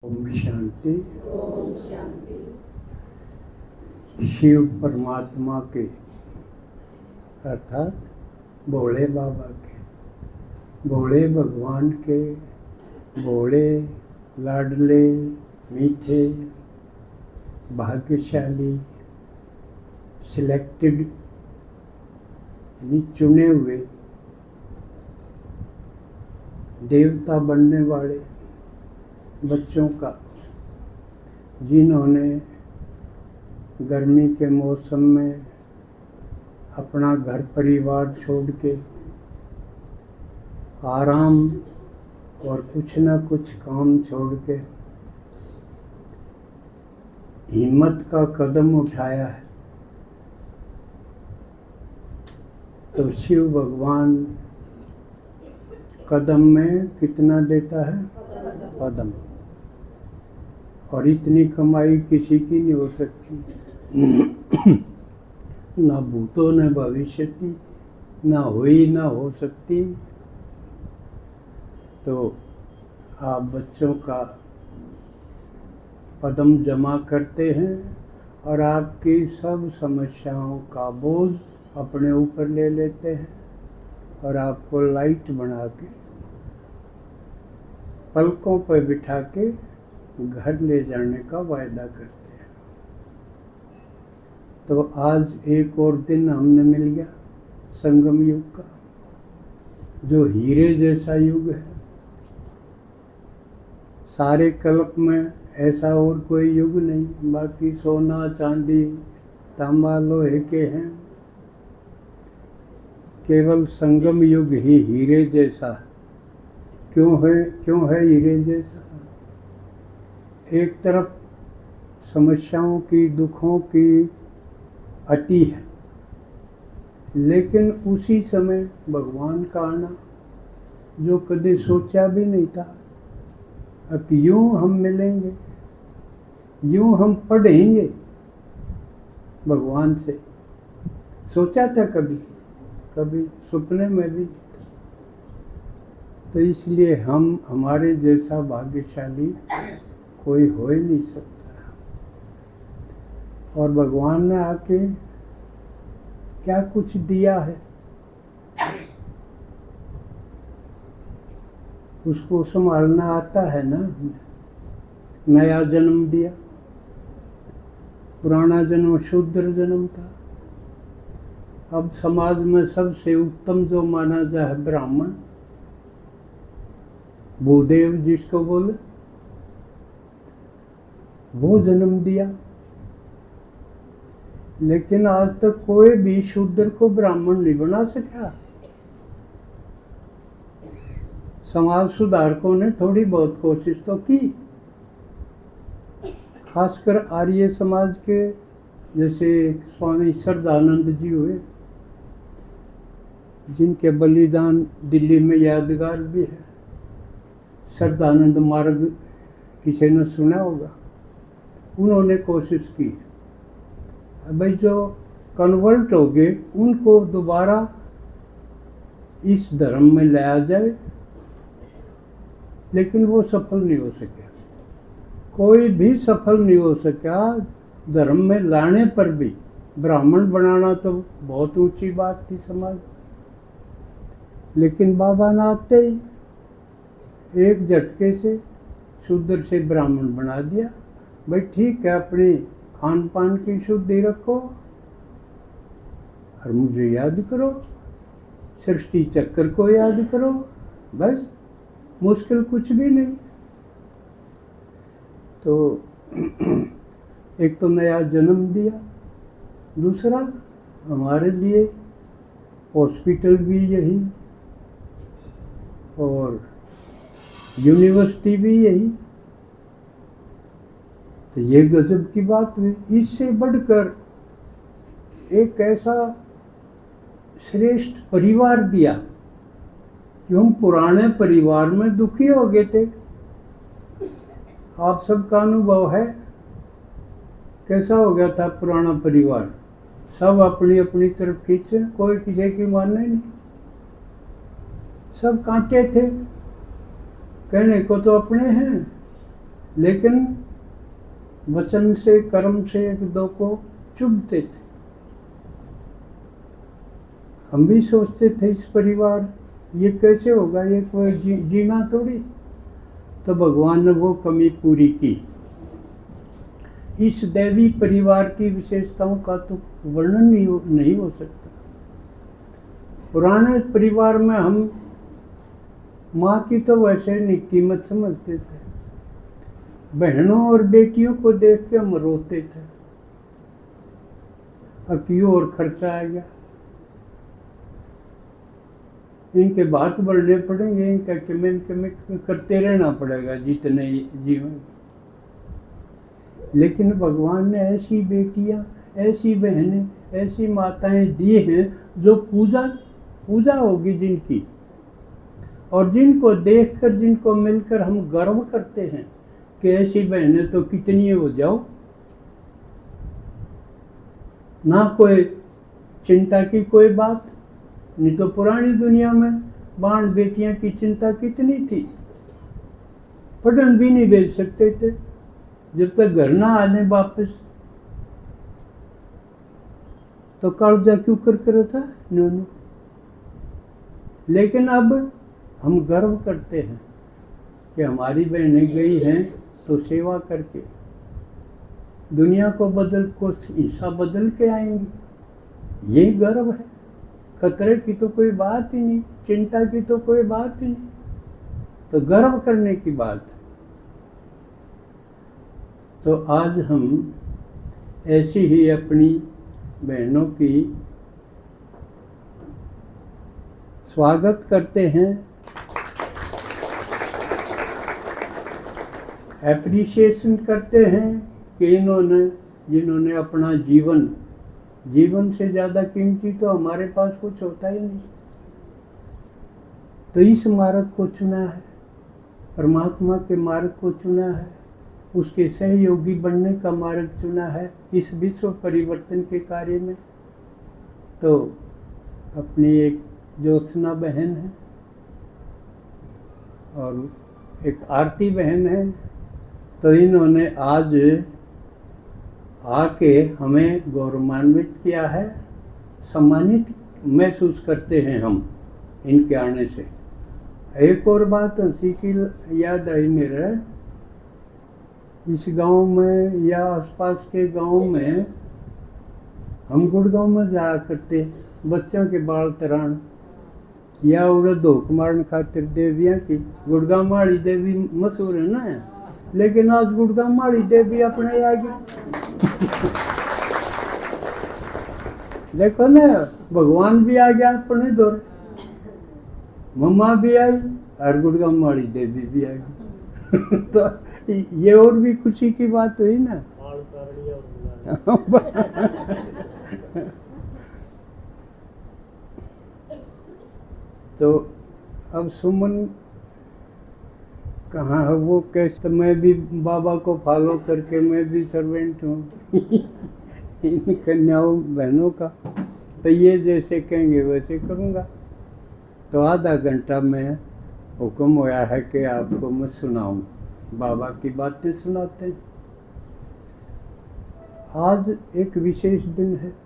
ओम शांति। शिव परमात्मा के अर्थात भोले बाबा के, भोले भगवान के, भोले लाडले मीठे भाग्यशाली सिलेक्टेड यानी चुने हुए देवता बनने वाले बच्चों का, जिन्होंने गर्मी के मौसम में अपना घर परिवार छोड़ के आराम और कुछ न कुछ काम छोड़ के हिम्मत का कदम उठाया है, तो शिव भगवान कदम में कितना देता है? कदम। और इतनी कमाई किसी की नहीं हो सकती, ना भूतो न भविष्यति, ना हुई ना हो सकती। तो आप बच्चों का कदम जमा करते हैं और आपकी सब समस्याओं का बोझ अपने ऊपर ले लेते हैं और आपको लाइट बना के पलकों पर बिठा के घर ले जाने का वायदा करते हैं। तो आज एक और दिन हमने मिल गया संगम युग का, जो हीरे जैसा युग है। सारे कल्प में ऐसा और कोई युग नहीं, बाकी सोना चांदी तांबा लोहे के हैं। केवल संगम युग ही हीरे जैसा। क्यों है हीरे जैसा? एक तरफ समस्याओं की, दुखों की अति है, लेकिन उसी समय भगवान का आना, जो कभी सोचा भी नहीं था। अब यूं हम मिलेंगे, यूं हम पढ़ेंगे भगवान से, सोचा था कभी सपने में भी? तो इसलिए हमारे जैसा भाग्यशाली कोई हो ही नहीं सकता। और भगवान ने आके क्या कुछ दिया है, उसको संभालना आता है ना। नया जन्म दिया, पुराना जन्म शूद्र जन्म था। अब समाज में सबसे उत्तम जो माना जाए ब्राह्मण, भूदेव जिसको बोले, वो जन्म दिया। लेकिन आज तक कोई भी शूद्र को ब्राह्मण नहीं बना सका। समाज सुधारकों ने थोड़ी बहुत कोशिश तो की, खासकर आर्य समाज के, जैसे स्वामी श्रद्धानंद जी हुए, जिनके बलिदान दिल्ली में यादगार भी है। श्रद्धानंद मार्ग किसी ने सुना होगा। उन्होंने कोशिश की भाई जो कन्वर्ट हो गए उनको दोबारा इस धर्म में लाया जाए, लेकिन वो सफल नहीं हो सके। कोई भी सफल नहीं हो सका धर्म में लाने पर भी। ब्राह्मण बनाना तो बहुत ऊंची बात थी समाज, लेकिन बाबा ने आते ही एक झटके से शूद्र से ब्राह्मण बना दिया। भाई ठीक है, अपने खान पान की शुद्धि रखो और मुझे याद करो, सृष्टि चक्र को याद करो, बस मुश्किल कुछ भी नहीं। तो एक तो नया जन्म दिया, दूसरा हमारे लिए हॉस्पिटल भी यही और यूनिवर्सिटी भी यही। तो ये गजब की बात हुई। इससे बढ़कर एक ऐसा श्रेष्ठ परिवार दिया कि हम पुराने परिवार में दुखी हो गए थे। आप सबका अनुभव है कैसा हो गया था पुराना परिवार। सब अपनी अपनी तरफ खींचे, कोई किसी की माने नहीं, सब कांटे थे। कहने को तो अपने हैं, लेकिन वचन से कर्म से एक दो को चुभते थे। हम भी सोचते थे इस परिवार ये कैसे होगा, ये कोई जीना थोड़ी। तो भगवान ने वो कमी पूरी की। इस दैवी परिवार की विशेषताओं का तो वर्णन नहीं हो सकता। पुराने परिवार में हम माँ की तो वैसे नहीं कीमत समझते थे, बहनों और बेटियों को देख के हम रोते थे, अब क्यों और खर्चा आ गया, इनके बात बढ़ने पड़ेंगे, इनका कमेंट करते रहना पड़ेगा जितने जीवन। लेकिन भगवान ने ऐसी बेटियां, ऐसी बहनें, ऐसी माताएं दी हैं जो पूजा होगी जिनकी, और जिनको देखकर, जिनको मिलकर हम गर्व करते हैं कि ऐसी बहनें तो कितनी हो जाओ। ना कोई चिंता की कोई बात, नहीं तो पुरानी दुनिया में बाण बेटियां की चिंता कितनी थी। पटन भी नहीं भेज सकते थे जब तक घर ना आने वापस, तो कर्जा क्यों कर रहा था इन्होंने। लेकिन अब हम गर्व करते हैं कि हमारी बहनें गई हैं तो सेवा करके दुनिया को हिस्सा बदल के आएंगी। ये गर्व है। खतरे की तो कोई बात ही नहीं, चिंता की तो कोई बात ही नहीं, तो गर्व करने की बात है। तो आज हम ऐसी ही अपनी बहनों की स्वागत करते हैं, एप्रिसिएशन करते हैं कि जिन्होंने अपना जीवन से ज़्यादा कीमती तो हमारे पास कुछ होता ही नहीं, तो इस मार्ग को चुना है, परमात्मा के मार्ग को चुना है, उसके सहयोगी बनने का मार्ग चुना है इस विश्व परिवर्तन के कार्य में। तो अपनी एक ज्योत्सना बहन है और एक आरती बहन है, तो इन्होंने आज आके हमें गौरवान्वित किया है, सम्मानित महसूस करते हैं हम इनके आने से। एक और बात हंसी की याद आई मेरे, इस गांव में या आसपास के गांव में हम गुड़गांव में जाया करते, बच्चों के बाल तराण या उड़द धोख मारने खातिर देवियाँ की। गुड़गांव वाली देवी मशहूर है ना, लेकिन आज गुड़गांव वाली देवी अपने आ गई। देखो ना, भगवान भी आ गया अपने दौर, मम्मा भी आई और गुड़गांव वाली देवी भी आ गई। तो ये और भी खुशी की बात हुई ना। तो अब सुमन कहाँ है, वो कैसे, तो मैं भी बाबा को फॉलो करके मैं भी सर्वेंट हूँ इन कन्याओं बहनों का, तो ये जैसे कहेंगे वैसे करूँगा। तो आधा घंटा में हुक्म होया है कि आपको मैं सुनाऊँ, बाबा की बातें सुनाते हैं। आज एक विशेष दिन है।